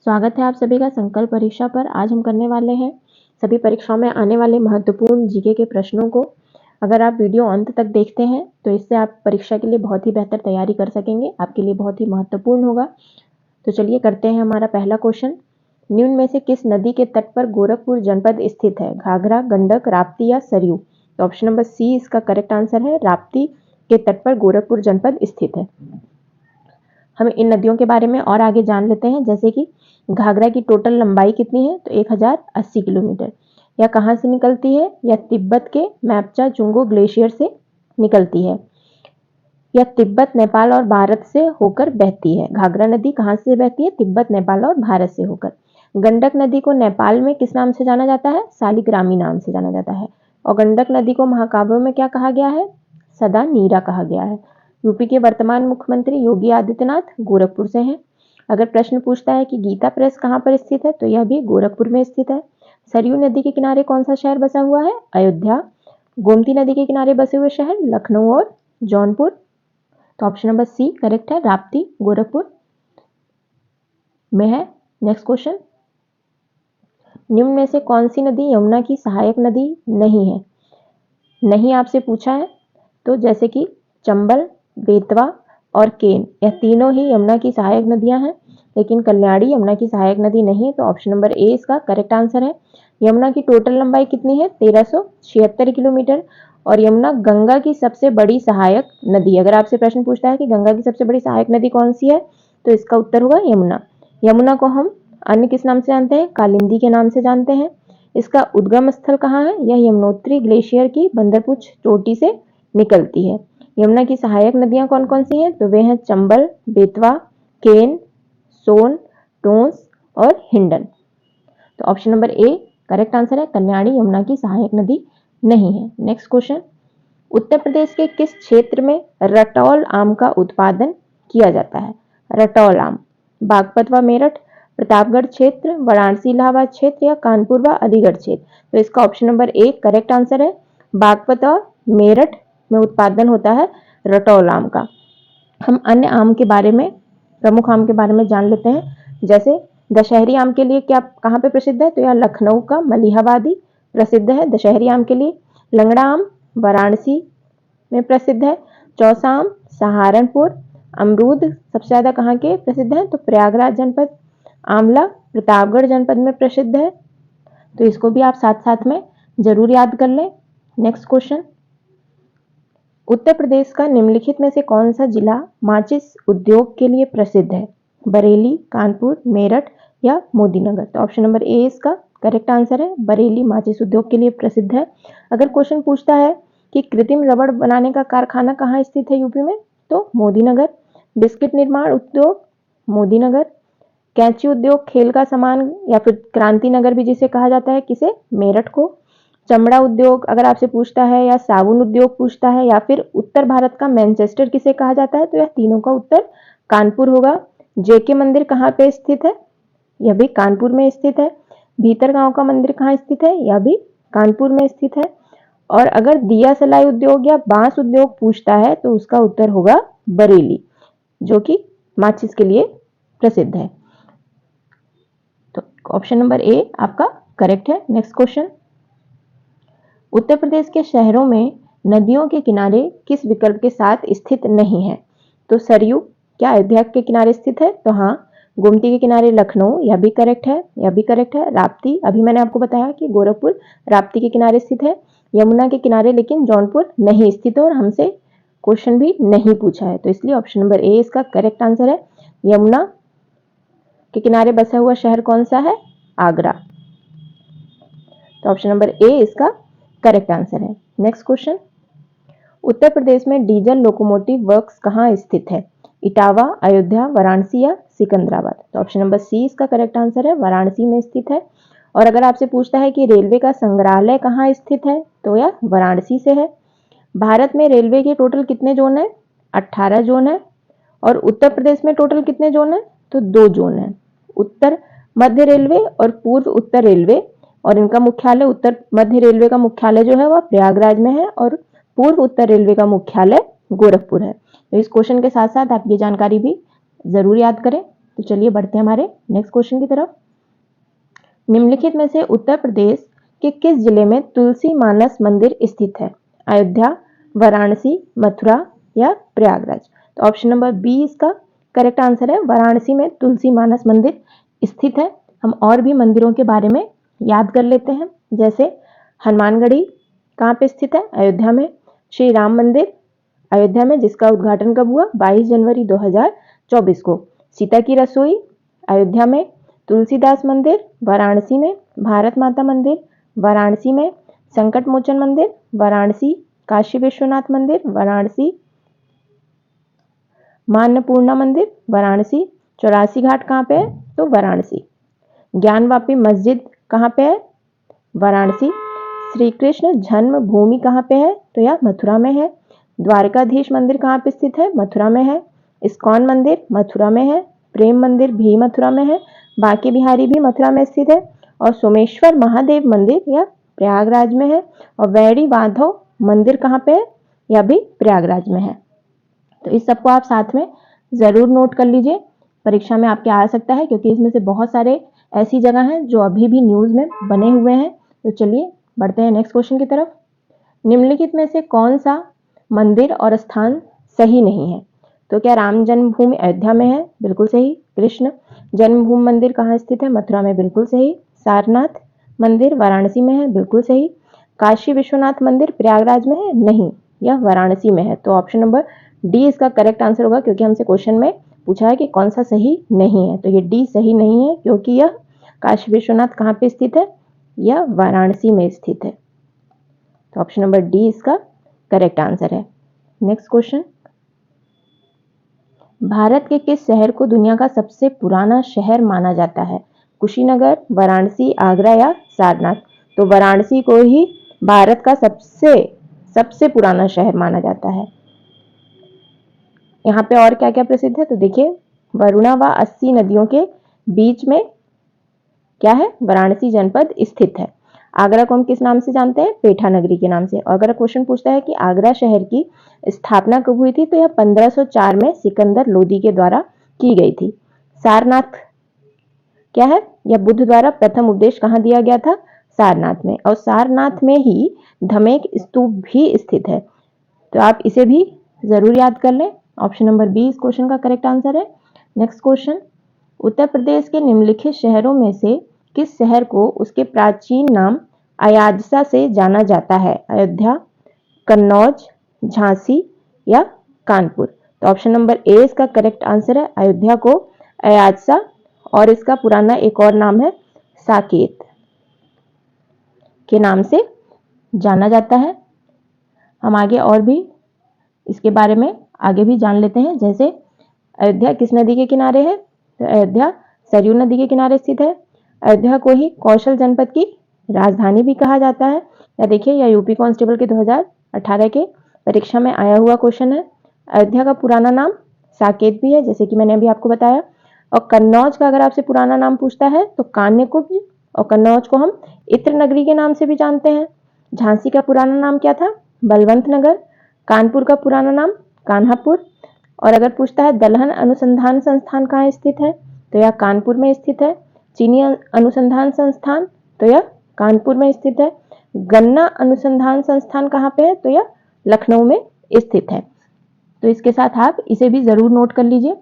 स्वागत है आप सभी का संकल्प परीक्षा पर। आज हम करने वाले हैं सभी परीक्षाओं में आने वाले महत्वपूर्ण जीके के प्रश्नों को। अगर आप वीडियो अंत तक देखते हैं तो इससे आप परीक्षा के लिए बहुत ही बेहतर तैयारी कर सकेंगे, आपके लिए बहुत ही महत्वपूर्ण होगा। तो चलिए करते हैं हमारा पहला क्वेश्चन। निम्न में से किस नदी के तट पर गोरखपुर जनपद स्थित है? घाघरा, गंडक, राप्ती या सरयू? तो ऑप्शन नंबर सी इसका करेक्ट आंसर है। राप्ती के तट पर गोरखपुर जनपद स्थित है। हम इन नदियों के बारे में और आगे जान लेते हैं, जैसे कि घाघरा की टोटल लंबाई कितनी है? तो 1080 किलोमीटर। यह कहाँ से निकलती है? यह तिब्बत के मैप्चा चुंगो ग्लेशियर से निकलती है। यह तिब्बत, नेपाल और भारत से होकर बहती है। घाघरा नदी कहाँ से बहती है? तिब्बत, नेपाल और भारत से होकर। गंडक नदी को नेपाल में किस नाम से जाना जाता है? सालिग्रामी नाम से जाना जाता है। और गंडक नदी को महाकाव्यों में क्या कहा गया है? सदा नीरा कहा गया है। यूपी के वर्तमान मुख्यमंत्री योगी आदित्यनाथ गोरखपुर से हैं। अगर प्रश्न पूछता है कि गीता प्रेस कहाँ पर स्थित है, तो यह भी गोरखपुर में स्थित है। सरयू नदी के किनारे कौन सा शहर बसा हुआ है? अयोध्या। गोमती नदी के किनारे बसे हुए शहर लखनऊ और जौनपुर। तो ऑप्शन नंबर सी करेक्ट है, राप्ती गोरखपुर में है। नेक्स्ट क्वेश्चन, निम्न में से कौन सी नदी यमुना की सहायक नदी नहीं है? नहीं आपसे पूछा है, तो जैसे कि चंबल, बेतवा और केन, यह तीनों ही यमुना की सहायक नदियां हैं, लेकिन कल्याणी यमुना की सहायक नदी नहीं है। तो ऑप्शन नंबर ए इसका करेक्ट आंसर है। यमुना की टोटल लंबाई कितनी है? 1376 किलोमीटर। और यमुना गंगा की सबसे बड़ी सहायक नदी। अगर आपसे प्रश्न पूछता है कि गंगा की सबसे बड़ी सहायक नदी कौन सी है, तो इसका उत्तर होगा यमुना। यमुना को हम अन्य किस नाम से जानते हैं? कालिंदी के नाम से जानते हैं। इसका उद्गम स्थल कहाँ है? यह यमुनोत्री ग्लेशियर की बंदरपुछ चोटी से निकलती है। यमुना की सहायक नदियां कौन कौन सी हैं? तो वे हैं चंबल, बेतवा, केन, सोन, टोंस और हिंडन। तो option number A correct answer है। कल्याणी यमुना की सहायक नदी नहीं है। नेक्स्ट क्वेश्चन, उत्तर प्रदेश के किस क्षेत्र में रटौल आम का उत्पादन किया जाता है? रटौल आम बागपत व मेरठ, प्रतापगढ़ क्षेत्र, वाराणसी इलाहाबाद क्षेत्र या कानपुर व अलीगढ़ क्षेत्र? तो इसका option number A correct answer है। बागपत और मेरठ में उत्पादन होता है रटौल आम का। हम अन्य आम के बारे में, प्रमुख आम के बारे में जान लेते हैं, जैसे दशहरी आम के लिए क्या कहाँ पे प्रसिद्ध है? तो यह लखनऊ का मलिहाबादी प्रसिद्ध है दशहरी आम के लिए। लंगड़ा आम वाराणसी में प्रसिद्ध है। चौसा आम सहारनपुर। अमरूद सबसे ज्यादा कहाँ के प्रसिद्ध है? तो प्रयागराज जनपद। आंवला प्रतापगढ़ जनपद में प्रसिद्ध है। तो इसको भी आप साथ साथ में जरूर याद कर लें। नेक्स्ट क्वेश्चन, उत्तर प्रदेश का निम्नलिखित में से कौन सा जिला माचिस उद्योग के लिए प्रसिद्ध है? बरेली, कानपुर, मेरठ या मोदीनगर? तो ऑप्शन नंबर ए इसका करेक्ट आंसर है। बरेली माचिस उद्योग के लिए प्रसिद्ध है। अगर क्वेश्चन पूछता है कि कृत्रिम रबड़ बनाने का कारखाना कहाँ स्थित है यूपी में, तो मोदीनगर। बिस्किट निर्माण उद्योग मोदीनगर। कैंची उद्योग, खेल का सामान या फिर क्रांति नगर भी जिसे कहा जाता है, किसे? मेरठ को। चमड़ा उद्योग अगर आपसे पूछता है, या साबुन उद्योग पूछता है, या फिर उत्तर भारत का मैनचेस्टर किसे कहा जाता है, तो यह तीनों का उत्तर कानपुर होगा। जेके मंदिर कहाँ पे स्थित है? यह भी कानपुर में स्थित है। भीतर गांव का मंदिर कहाँ स्थित है? यह भी कानपुर में स्थित है। और अगर दिया सलाई उद्योग या बांस उद्योग पूछता है, तो उसका उत्तर होगा बरेली, जो कि माचिस के लिए प्रसिद्ध है। तो ऑप्शन नंबर ए आपका करेक्ट है। नेक्स्ट क्वेश्चन, उत्तर प्रदेश के शहरों में नदियों के किनारे किस विकल्प के साथ स्थित नहीं है? तो सरयू क्या अयोध्या के किनारे स्थित है? तो हाँ। गोमती के किनारे लखनऊ, यह भी करेक्ट है, यह भी करेक्ट है। राप्ती, अभी मैंने आपको बताया कि गोरखपुर राप्ती के किनारे स्थित है। यमुना के किनारे लेकिन जौनपुर नहीं स्थित है, और हमसे क्वेश्चन भी नहीं पूछा है, तो इसलिए ऑप्शन नंबर ए इसका करेक्ट आंसर है। यमुना के किनारे बसा हुआ शहर कौन सा है? आगरा। तो ऑप्शन नंबर ए इसका करेक्ट आंसर है। नेक्स्ट क्वेश्चन, उत्तर प्रदेश में डीजल लोकोमोटिव वर्क्स कहाँ स्थित है? इटावा, अयोध्या, वाराणसी या सिकंदराबाद? तो ऑप्शन नंबर सी इसका करेक्ट आंसर है। वाराणसी में स्थित है। और अगर आपसे पूछता है कि रेलवे का संग्रहालय कहाँ स्थित है, तो यह वाराणसी से है। भारत में रेलवे के टोटल कितने जोन है? 18 जोन है। और उत्तर प्रदेश में टोटल कितने जोन है? तो 2 जोन है। उत्तर मध्य रेलवे और पूर्व उत्तर रेलवे, और इनका मुख्यालय, उत्तर मध्य रेलवे का मुख्यालय जो है वह प्रयागराज में है, और पूर्व उत्तर रेलवे का मुख्यालय गोरखपुर है। तो इस क्वेश्चन के साथ साथ आप ये जानकारी भी जरूर याद करें। तो चलिए बढ़ते हैं हमारे नेक्स्ट क्वेश्चन की तरफ। निम्नलिखित में से उत्तर प्रदेश के किस जिले में तुलसी मानस मंदिर स्थित है? अयोध्या, वाराणसी, मथुरा या प्रयागराज? तो ऑप्शन नंबर बी इसका करेक्ट आंसर है। वाराणसी में तुलसी मानस मंदिर स्थित है। हम और भी मंदिरों के बारे में याद कर लेते हैं, जैसे हनुमानगढ़ी कहाँ पे स्थित है? अयोध्या में। श्री राम मंदिर अयोध्या में, जिसका उद्घाटन कब हुआ? 22 जनवरी 2024 को। सीता की रसोई अयोध्या में। तुलसीदास मंदिर वाराणसी में। भारत माता मंदिर वाराणसी में। संकट मोचन मंदिर वाराणसी। काशी विश्वनाथ मंदिर वाराणसी। मां अन्नपूर्णा मंदिर वाराणसी। 84 घाट कहाँ पे है? तो वाराणसी। ज्ञानवापी मस्जिद कहाँ पे है? वाराणसी। श्री कृष्ण जन्मभूमि कहाँ पे है? तो यह मथुरा में है। द्वारकाधीश मंदिर कहाँ पे स्थित है? मथुरा में है। इस्कॉन मंदिर मथुरा में है। प्रेम मंदिर भी मथुरा में है। बांके बिहारी भी मथुरा में स्थित है। और सोमेश्वर महादेव मंदिर यह प्रयागराज में है। और वैड़ी माधव मंदिर कहाँ पे है? यह भी प्रयागराज में है। तो इस सबको आप साथ में जरूर नोट कर लीजिए, परीक्षा में आपके आ सकता है, क्योंकि इसमें से बहुत सारे ऐसी जगह हैं जो अभी भी न्यूज में बने हुए हैं। तो चलिए बढ़ते हैं नेक्स्ट क्वेश्चन की तरफ। निम्नलिखित में से कौन सा मंदिर और स्थान सही नहीं है? तो क्या राम जन्मभूमि अयोध्या में है? बिल्कुल सही। कृष्ण जन्मभूमि मंदिर कहाँ स्थित है? मथुरा में, बिल्कुल सही। सारनाथ मंदिर वाराणसी में है, बिल्कुल सही। काशी विश्वनाथ मंदिर प्रयागराज में है? नहीं, यह वाराणसी में है। तो ऑप्शन नंबर डी इसका करेक्ट आंसर होगा, क्योंकि हमसे क्वेश्चन में पूछा है कि कौन सा सही नहीं है। तो ये डी सही नहीं है, क्योंकि यह काशी विश्वनाथ कहाँ पे स्थित है? यह वाराणसी में स्थित है। तो ऑप्शन नंबर डी इसका करेक्ट आंसर है। नेक्स्ट क्वेश्चन, भारत के किस शहर को दुनिया का सबसे पुराना शहर माना जाता है? कुशीनगर, वाराणसी, आगरा या सारनाथ? तो वाराणसी को ही भारत का सबसे पुराना शहर माना जाता है। यहाँ पे और क्या क्या प्रसिद्ध है? तो देखिए, वरुणा व 80 नदियों के बीच में क्या है? वाराणसी जनपद स्थित है। आगरा को हम किस नाम से जानते हैं? पेठा नगरी के नाम से। और अगर क्वेश्चन पूछता है कि आगरा शहर की स्थापना कब हुई थी, तो यह 1504 में सिकंदर लोदी के द्वारा की गई थी। सारनाथ क्या है? यह बुद्ध द्वारा प्रथम उपदेश कहाँ दिया गया था? सारनाथ में। और सारनाथ में ही धमेक स्तूप भी स्थित है। तो आप इसे भी जरूर याद कर लें। ऑप्शन नंबर बी इस क्वेश्चन का करेक्ट आंसर है। नेक्स्ट क्वेश्चन, उत्तर प्रदेश के निम्नलिखित शहरों में से किस शहर को उसके प्राचीन नाम अयाजसा से जाना जाता है? अयोध्या, कन्नौज, झांसी या कानपुर? तो ऑप्शन नंबर ए इसका करेक्ट आंसर है। अयोध्या को अयाजसा और इसका पुराना एक और नाम है साकेत के नाम से जाना जाता है। हम आगे और भी इसके बारे में आगे भी जान लेते हैं, जैसे अयोध्या किस नदी के किनारे है? तो अयोध्या सरयू नदी के किनारे स्थित है। अयोध्या को ही कौशल जनपद की राजधानी भी कहा जाता है। या देखिए, यह यूपी कांस्टेबल के 2018 के परीक्षा में आया हुआ क्वेश्चन है। अयोध्या का पुराना नाम साकेत भी है, जैसे कि मैंने अभी आपको बताया। और कन्नौज का अगर आपसे पुराना नाम पूछता है तो कान्यकुब्ज, और कन्नौज को हम इत्र नगरी के नाम से भी जानते हैं। झांसी का पुराना नाम क्या था? बलवंत नगर। कानपुर का पुराना नाम कान्हापुर। और अगर पूछता है दलहन अनुसंधान संस्थान कहाँ स्थित है, तो यह कानपुर में स्थित है। चीनी अनुसंधान संस्थान, तो यह कानपुर में स्थित है। गन्ना अनुसंधान संस्थान कहाँ पे है? तो यह लखनऊ में स्थित है। तो इसके साथ आप इसे भी जरूर नोट कर लीजिए,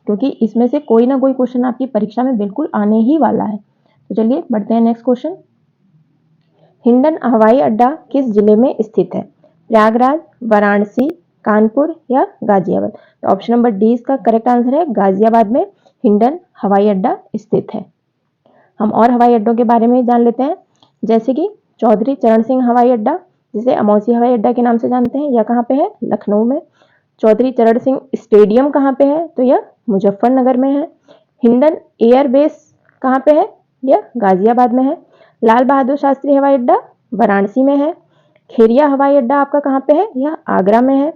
क्योंकि इसमें से कोई ना कोई क्वेश्चन आपकी परीक्षा में बिल्कुल आने ही वाला है। तो चलिए बढ़ते हैं नेक्स्ट क्वेश्चन। हिंडन हवाई अड्डा किस जिले में स्थित है? प्रयागराज, वाराणसी, कानपुर या गाजियाबाद? तो ऑप्शन नंबर डी इसका करेक्ट आंसर है। गाजियाबाद में हिंडन हवाई अड्डा स्थित है। हम और हवाई अड्डों के बारे में जान लेते हैं, जैसे कि चौधरी चरण सिंह हवाई अड्डा, जिसे अमौसी हवाई अड्डा के नाम से जानते हैं, यह कहाँ पे है? लखनऊ में। चौधरी चरण सिंह स्टेडियम कहाँ पे है? तो यह मुजफ्फरनगर में है। हिंडन एयरबेस कहाँ पे है? यह गाजियाबाद में है। लाल बहादुर शास्त्री हवाई अड्डा वाराणसी में है। खेरिया हवाई अड्डा आपका कहाँ पे है? यह आगरा में है।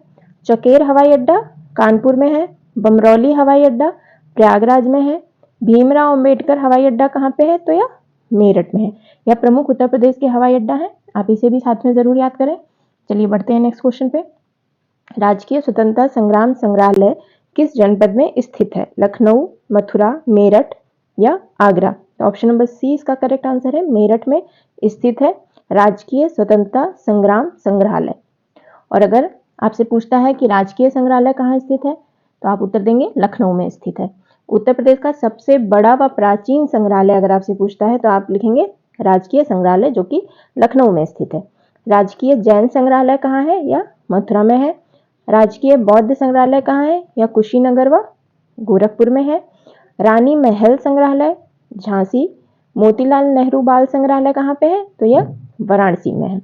चकेर हवाई अड्डा कानपुर में है। बमरौली हवाई अड्डा प्रयागराज में है। भीमराव अंबेडकर हवाई अड्डा कहाँ पे है? तो यह मेरठ में है। यह प्रमुख उत्तर प्रदेश के हवाई अड्डा है, आप इसे भी साथ में जरूर याद करें। चलिए बढ़ते हैं नेक्स्ट क्वेश्चन पे। राजकीय स्वतंत्रता संग्राम संग्रहालय किस जनपद में स्थित है? लखनऊ, मथुरा, मेरठ या आगरा? तो ऑप्शन नंबर सी इसका करेक्ट आंसर है, मेरठ में स्थित है राजकीय स्वतंत्रता संग्राम संग्रहालय। और अगर आपसे पूछता है कि राजकीय संग्रहालय कहाँ स्थित है, तो आप उत्तर देंगे लखनऊ में स्थित है। उत्तर प्रदेश का सबसे बड़ा व प्राचीन संग्रहालय अगर आपसे पूछता है तो आप लिखेंगे राजकीय संग्रहालय, जो कि लखनऊ में स्थित है। राजकीय जैन संग्रहालय कहाँ है? या मथुरा में है। राजकीय बौद्ध संग्रहालय कहाँ है? या कुशीनगर व गोरखपुर में है। रानी महल संग्रहालय झांसी। मोतीलाल नेहरू बाल संग्रहालय कहाँ पे है? तो यह वाराणसी में है।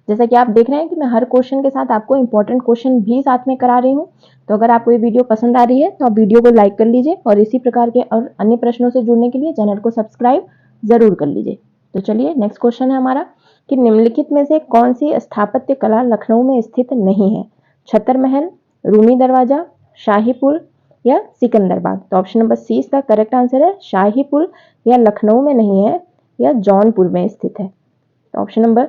जैसा कि आप देख रहे हैं कि मैं हर क्वेश्चन के साथ आपको इंपॉर्टेंट क्वेश्चन भी साथ में करा रही हूँ। तो अगर आपको ये वीडियो पसंद आ रही है तो आप वीडियो को लाइक कर लीजिए और इसी प्रकार के और अन्य प्रश्नों से जुड़ने के लिए चैनल को सब्सक्राइब जरूर कर लीजिए। तो चलिए नेक्स्ट क्वेश्चन है हमारा कि निम्नलिखित में से कौन सी स्थापत्य कला लखनऊ में स्थित नहीं है? छतर महल, रूमी दरवाजा, शाही पुल या सिकंदर बाग? तो ऑप्शन नंबर सी इसका करेक्ट आंसर है, शाही पुल या लखनऊ में नहीं है, यह जौनपुर में स्थित है। तो ऑप्शन नंबर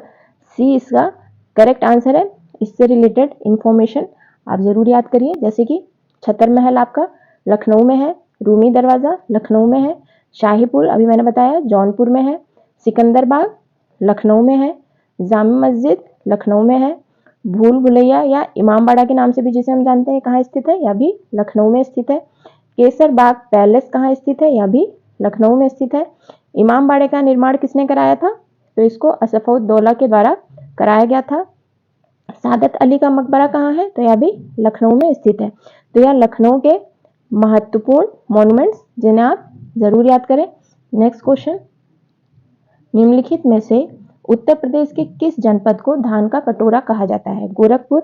सी इसका करेक्ट आंसर है। इससे रिलेटेड इंफॉर्मेशन आप जरूर याद करिए, जैसे कि छतर महल आपका लखनऊ में है, रूमी दरवाजा लखनऊ में है, शाही पुल अभी मैंने बताया जौनपुर में है, सिकंदर बाग लखनऊ में है, जामा मस्जिद लखनऊ में है, भूल भुलैया या इमामबाड़ा के नाम से भी जिसे हम जानते हैं कहाँ स्थित है, यह भी लखनऊ में स्थित है। केसर बाग पैलेस कहाँ स्थित है? यह भी लखनऊ में स्थित है। इमामबाड़े का निर्माण किसने कराया था? तो इसको असफउद्दौला के द्वारा कराया गया था। सादत अली का मकबरा कहाँ है? तो यह भी लखनऊ में स्थित है। तो यह लखनऊ के महत्वपूर्ण मॉन्यूमेंट्स जिन्हें आप जरूर याद करें। नेक्स्ट क्वेश्चन, निम्नलिखित में से उत्तर प्रदेश के किस जनपद को धान का कटोरा कहा जाता है? गोरखपुर,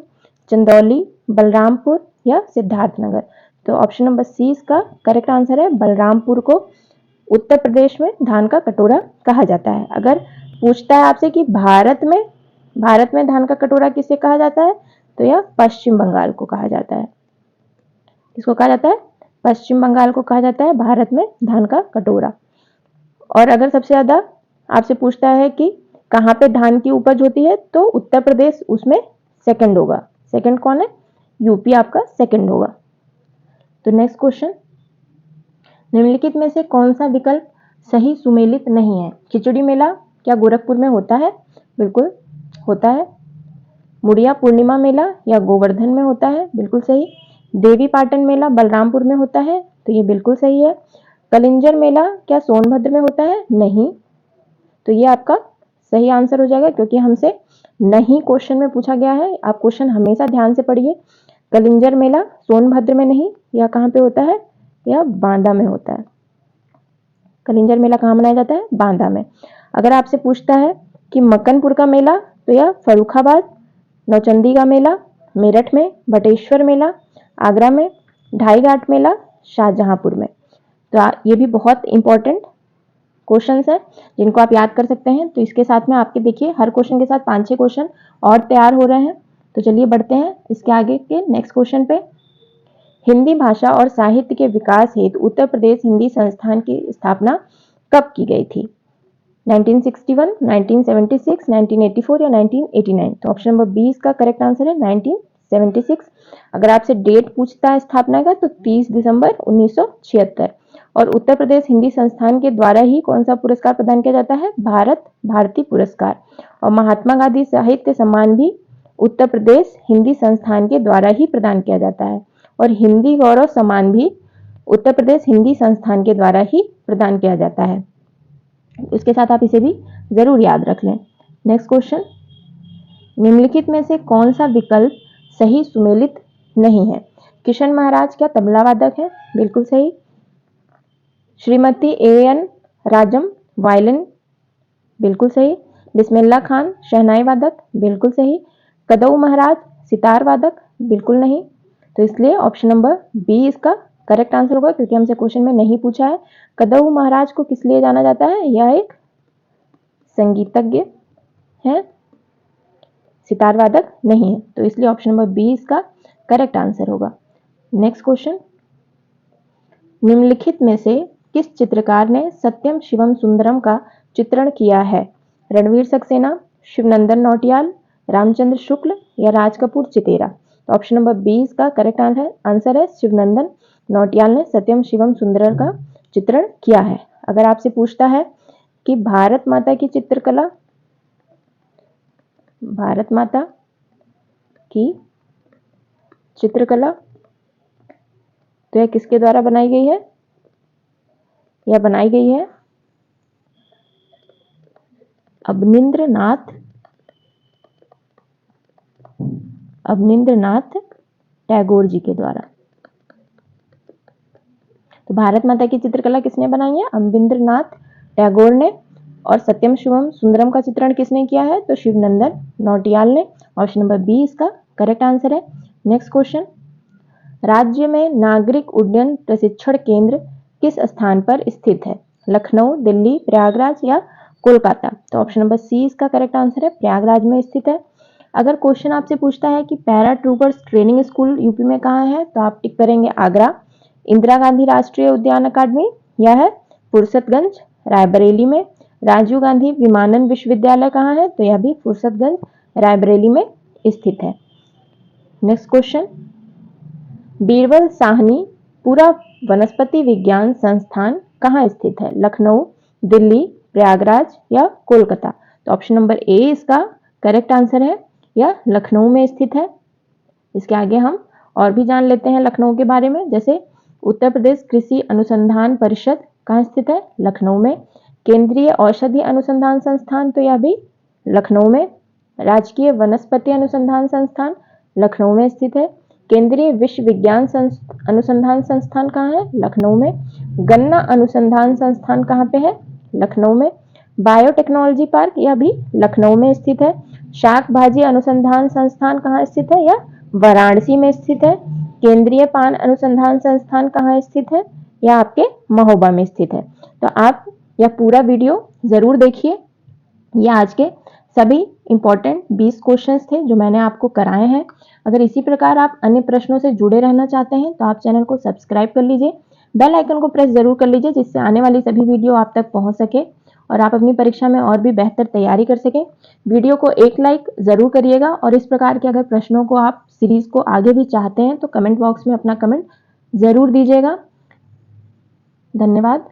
चंदौली, बलरामपुर या सिद्धार्थनगर? तो ऑप्शन नंबर सी इसका करेक्ट आंसर है, बलरामपुर को उत्तर प्रदेश में धान का कटोरा कहा जाता है। अगर पूछता है आपसे कि भारत में धान का कटोरा किसे कहा जाता है, तो यह पश्चिम बंगाल को कहा जाता है। किसको कहा जाता है? पश्चिम बंगाल को कहा जाता है भारत में धान का कटोरा। और अगर सबसे ज्यादा आपसे पूछता है कि कहाँ पे धान की उपज होती है, तो उत्तर प्रदेश उसमें सेकंड होगा। सेकंड कौन है? यूपी आपका सेकंड होगा। तो नेक्स्ट क्वेश्चन, निम्नलिखित में से कौन सा विकल्प सही सुमेलित नहीं है? खिचड़ी मेला क्या गोरखपुर में होता है? बिल्कुल होता है। मुड़िया पूर्णिमा मेला या गोवर्धन में होता है? बिल्कुल सही। देवी पाटन मेला बलरामपुर में होता है? तो ये बिल्कुल सही है। कलिंजर मेला क्या सोनभद्र में होता है? नहीं। तो ये आपका सही आंसर हो जाएगा, क्योंकि हमसे नहीं क्वेश्चन में पूछा गया है। आप क्वेश्चन हमेशा ध्यान से पढ़िए। कलिंजर मेला सोनभद्र में नहीं, यह कहाँ पे होता है? यह बांदा में होता है। कलिंजर मेला कहाँ मनाया जाता है? बांदा में। अगर आपसे पूछता है कि मक्कनपुर का मेला, तो यह फर्रुखाबाद। नौचंदी का मेला मेरठ में। बटेश्वर मेला आगरा में। ढाई घाट मेला शाहजहांपुर में। तो ये भी बहुत इंपॉर्टेंट क्वेश्चंस है जिनको आप याद कर सकते हैं। तो इसके साथ में आपके देखिए हर क्वेश्चन के साथ 5-6 क्वेश्चन और तैयार हो रहे हैं। तो चलिए बढ़ते हैं इसके आगे के नेक्स्ट क्वेश्चन पे। हिंदी भाषा और साहित्य के विकास हेतु उत्तर प्रदेश हिंदी संस्थान की स्थापना कब की गई थी? 1961, 1976, 1984 या 1989? तो ऑप्शन नंबर 20 का करेक्ट आंसर है 1976। अगर आपसे डेट पूछता है स्थापना का, तो 30 दिसंबर 1976। और उत्तर प्रदेश हिंदी संस्थान के द्वारा ही कौन सा पुरस्कार प्रदान किया जाता है? भारत भारती पुरस्कार। और महात्मा गांधी साहित्य सम्मान भी उत्तर प्रदेश हिंदी संस्थान के द्वारा ही प्रदान किया जाता है। और हिंदी गौरव सम्मान भी उत्तर प्रदेश हिंदी संस्थान के द्वारा ही प्रदान किया जाता है। इसके साथ आप इसे भी जरूर याद रख लें। नेक्स्ट क्वेश्चन, निम्नलिखित में से कौन सा विकल्प सही सुमेलित नहीं है? किशन महाराज क्या तबला वादक है? बिल्कुल सही। श्रीमती A.N. राजम वायलिन? बिल्कुल सही। बिस्मिल्ला खान शहनाई वादक? बिल्कुल सही। कदऊ महाराज सितार वादक? बिल्कुल नहीं। तो इसलिए ऑप्शन नंबर बी इसका करेक्ट आंसर होगा, क्योंकि हमसे क्वेश्चन में नहीं पूछा है। कदऊ महाराज को किस लिए जाना जाता है? यह एक संगीतज्ञ है, सितार वादक नहीं है। तो इसलिए ऑप्शन नंबर बी इसका करेक्ट आंसर होगा। नेक्स्ट क्वेश्चन, निम्नलिखित में से किस चित्रकार ने सत्यम शिवम सुंदरम का चित्रण किया है? रणवीर सक्सेना, शिवनंदन नौटियाल, रामचंद्र शुक्ल या राज कपूर चितेरा? तो ऑप्शन नंबर 20 का करेक्ट आंसर है शिवनंदन नौटियाल ने सत्यम शिवम सुंदरम का चित्रण किया है। अगर आपसे पूछता है कि भारत माता की चित्रकला तो यह किसके द्वारा बनाई गई है? यह बनाई गई है अवनींद्रनाथ टैगोर जी के द्वारा। तो भारत माता की चित्रकला किसने बनाई है? अवनींद्रनाथ टैगोर ने। और सत्यम शिवम सुंदरम का चित्रण किसने किया है? तो शिवनंदन नौटियाल ने। ऑप्शन नंबर बी इसका करेक्ट आंसर है। नेक्स्ट क्वेश्चन, राज्य में नागरिक उड्डयन प्रशिक्षण केंद्र किस स्थान पर स्थित है? लखनऊ, दिल्ली, प्रयागराज या कोलकाता? तो ऑप्शन नंबर सी इसका करेक्ट आंसर है, प्रयागराज में स्थित है। अगर क्वेश्चन आपसे पूछता है कि para troopers training school UP में कहाँ है? तो आप टिक करेंगे आगरा। इंदिरा गांधी राष्ट्रीय उद्यान अकादमी यह है फुर्सतगंज रायबरेली में। राजीव गांधी विमानन विश्वविद्यालय कहाँ है? तो यह भी फुर्सतगंज रायबरेली में स्थित है। नेक्स्ट क्वेश्चन, बीरबल साहनी पूरा वनस्पति विज्ञान संस्थान कहाँ स्थित है? लखनऊ, दिल्ली, प्रयागराज या कोलकाता? तो ऑप्शन नंबर ए इसका करेक्ट आंसर है, यह लखनऊ में स्थित है। इसके आगे हम और भी जान लेते हैं लखनऊ के बारे में। जैसे उत्तर प्रदेश कृषि अनुसंधान परिषद कहाँ स्थित है? लखनऊ में। केंद्रीय औषधि अनुसंधान संस्थान तो यह भी लखनऊ में। राजकीय वनस्पति अनुसंधान संस्थान लखनऊ में स्थित है। केंद्रीय विश्व विज्ञान अनुसंधान संस्थान कहाँ है? लखनऊ में। गन्ना अनुसंधान संस्थान कहाँ पे है? लखनऊ में। बायोटेक्नोलॉजी पार्क यह भी लखनऊ में स्थित है। शाक भाजी अनुसंधान संस्थान कहाँ स्थित है? यह वाराणसी में स्थित है। केंद्रीय पान अनुसंधान संस्थान कहाँ स्थित है? यह आपके महोबा में स्थित है। तो आप यह पूरा वीडियो जरूर देखिए। यह आज के सभी इंपॉर्टेंट 20 क्वेश्चंस थे जो मैंने आपको कराए हैं। अगर इसी प्रकार आप अन्य प्रश्नों से जुड़े रहना चाहते हैं तो आप चैनल को सब्सक्राइब कर लीजिए, बेल आइकन को प्रेस जरूर कर लीजिए जिससे आने वाली सभी वीडियो आप तक पहुंच सके और आप अपनी परीक्षा में और भी बेहतर तैयारी कर सकें। वीडियो को एक लाइक जरूर करिएगा और इस प्रकार के अगर प्रश्नों को आप सीरीज को आगे भी चाहते हैं तो कमेंट बॉक्स में अपना कमेंट जरूर दीजिएगा। धन्यवाद।